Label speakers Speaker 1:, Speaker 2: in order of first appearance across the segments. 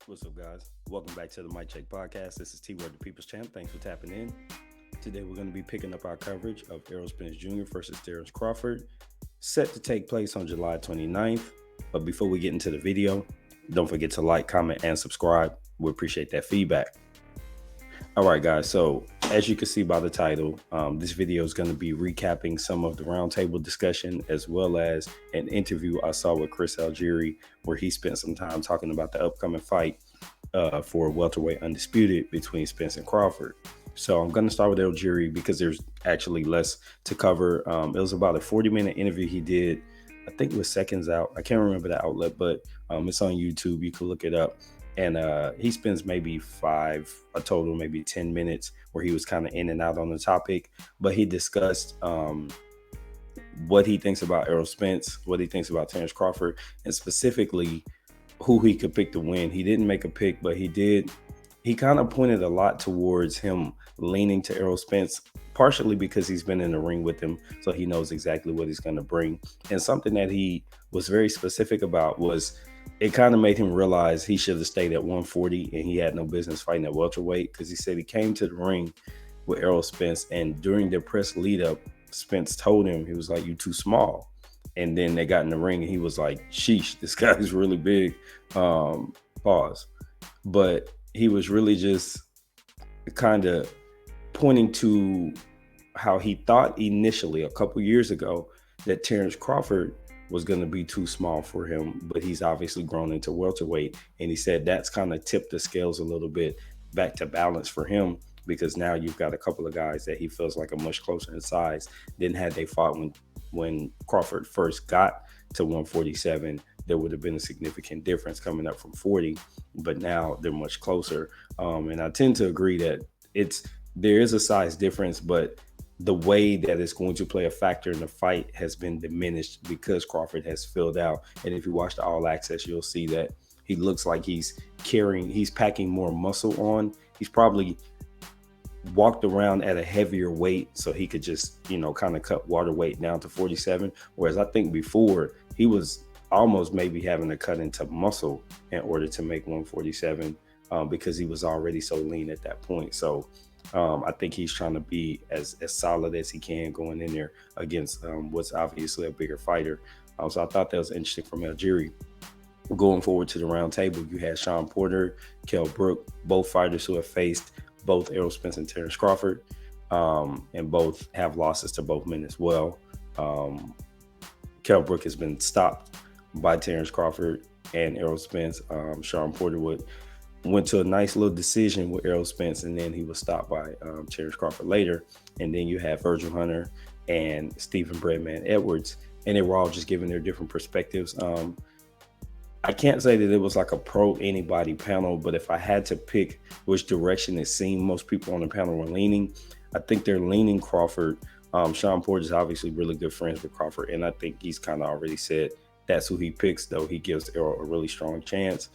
Speaker 1: What's up, guys? Welcome back to the Mic Check Podcast. This is T Word, the People's Champ. Thanks for tapping in. Today, we're going to be picking up our coverage of Errol Spence Jr. versus Terrence Crawford, set to take place on July 29th. But before we get into the video, don't forget to like, comment, and subscribe. We appreciate that feedback. All right, guys. So, as you can see by the title, this video is going to be recapping some of the roundtable discussion as well as an interview I saw with Chris Algieri, where he spent some time talking about the upcoming fight for welterweight undisputed between Spence and Crawford. So I'm going to start with Algieri because there's actually less to cover. It was about a 40-minute interview he did. I think it was Seconds Out. I can't remember the outlet, but it's on YouTube. You can look it up. And he spends maybe a total, maybe 10 minutes where he was kind of in and out on the topic. But he discussed what he thinks about Errol Spence, what he thinks about Terrence Crawford, and specifically who he could pick to win. He didn't make a pick, but he did. He kind of pointed a lot towards him leaning to Errol Spence, partially because he's been in the ring with him, so he knows exactly what he's going to bring. And something that he was very specific about was it kind of made him realize he should have stayed at 140 and he had no business fighting at welterweight, because he said he came to the ring with Errol Spence, and during their press lead up, Spence told him, he was like, "You too small." And then they got in the ring and he was like, "Sheesh, this guy's really big." Pause. But he was really just kind of pointing to how he thought initially a couple years ago that Terrence Crawford was going to be too small for him, but he's obviously grown into welterweight. And he said that's kind of tipped the scales a little bit back to balance for him, because now you've got a couple of guys that he feels like are much closer in size than had they fought when Crawford first got to 147. There would have been a significant difference coming up from 40, but now they're much closer. And I tend to agree that there is a size difference, but the way that it's going to play a factor in the fight has been diminished because Crawford has filled out. And if you watch the All Access, you'll see that he looks like he's packing more muscle on. He's probably walked around at a heavier weight so he could just, kind of cut water weight down to 47. Whereas I think before he was almost maybe having to cut into muscle in order to make 147 because he was already so lean at that point. So I think he's trying to be as solid as he can going in there against what's obviously a bigger fighter. So I thought that was interesting from Algieri. Going forward to the round table, you had Sean Porter, Kell Brook, both fighters who have faced both Errol Spence and Terrence Crawford, and both have losses to both men as well. Kell Brook has been stopped by Terrence Crawford and Errol Spence. Sean Porter went to a nice little decision with Errol Spence, and then he was stopped by Terrence Crawford later. And then you have Virgil Hunter and Stephen Breadman Edwards, and they were all just giving their different perspectives. I can't say that it was like a pro anybody panel, but if I had to pick which direction it seemed most people on the panel were leaning, I think they're leaning Crawford. Sean Porter is obviously really good friends with Crawford, and I think he's kind of already said that's who he picks, though he gives Errol a really strong chance.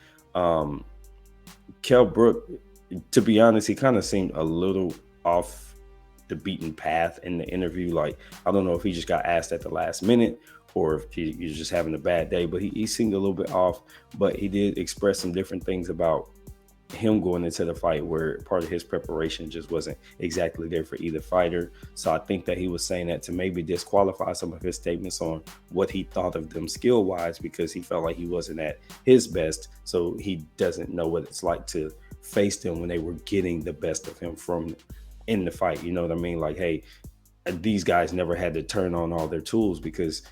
Speaker 1: Kell Brook, to be honest, he kind of seemed a little off the beaten path in the interview. Like, I don't know if he just got asked at the last minute or if he's just having a bad day, but he seemed a little bit off. But he did express some different things about him going into the fight where part of his preparation just wasn't exactly there for either fighter. So I think that he was saying that to maybe disqualify some of his statements on what he thought of them skill wise, because he felt like he wasn't at his best. So he doesn't know what it's like to face them when they were getting the best of him from in the fight. You know what I mean? Like, hey, these guys never had to turn on all their tools because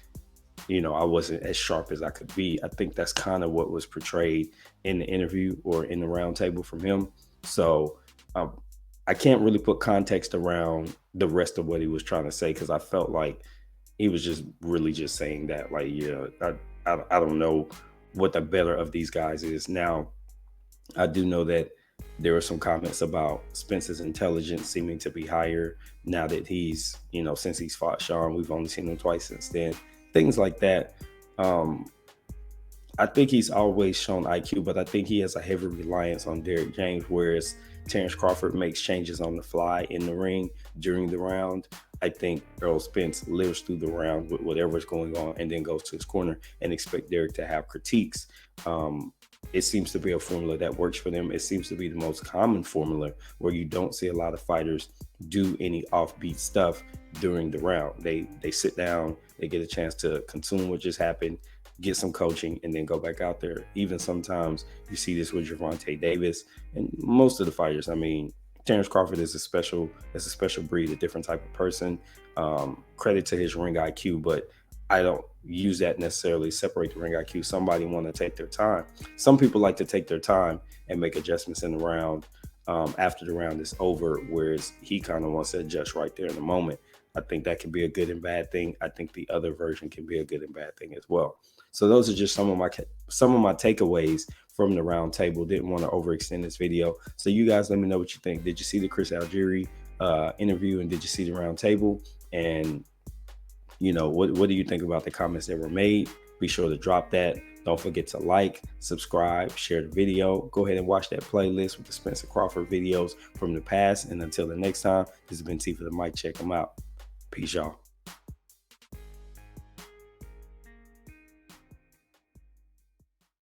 Speaker 1: I wasn't as sharp as I could be. I think that's kind of what was portrayed in the interview or in the roundtable from him. So I can't really put context around the rest of what he was trying to say, because I felt like he was just really just saying that, like, I don't know what the better of these guys is. Now, I do know that there were some comments about Spence's intelligence seeming to be higher now that he's, since he's fought Sean. We've only seen him twice since then. Things like that. I think he's always shown IQ, but I think he has a heavy reliance on Derrick James, whereas Terrence Crawford makes changes on the fly in the ring during the round. I think Errol Spence lives through the round with whatever's going on and then goes to his corner and expect Derrick to have critiques. it seems to be a formula that works for them. It seems to be the most common formula where you don't see a lot of fighters do any offbeat stuff during the round. They sit down, they get a chance to consume what just happened, get some coaching, and then go back out there. Even sometimes you see this with Gervonta Davis and most of the fighters. I mean, Terrence Crawford is a special breed, a different type of person. Credit to his ring IQ, but I don't use that necessarily separate the ring IQ. Somebody want to take their time. Some people like to take their time and make adjustments in the round after the round is over, whereas he kind of wants to adjust right there in the moment. I think that can be a good and bad thing. I think the other version can be a good and bad thing as well. So those are just some of my takeaways from the round table. Didn't want to overextend this video. So you guys let me know what you think. Did you see the Chris Algieri interview, and did you see the round table? And what do you think about the comments that were made? Be sure to drop that. Don't forget to like, subscribe, share the video. Go ahead and watch that playlist with the Spence and Crawford videos from the past. And until the next time, this has been T for the Mic. Check them out. Peace, y'all.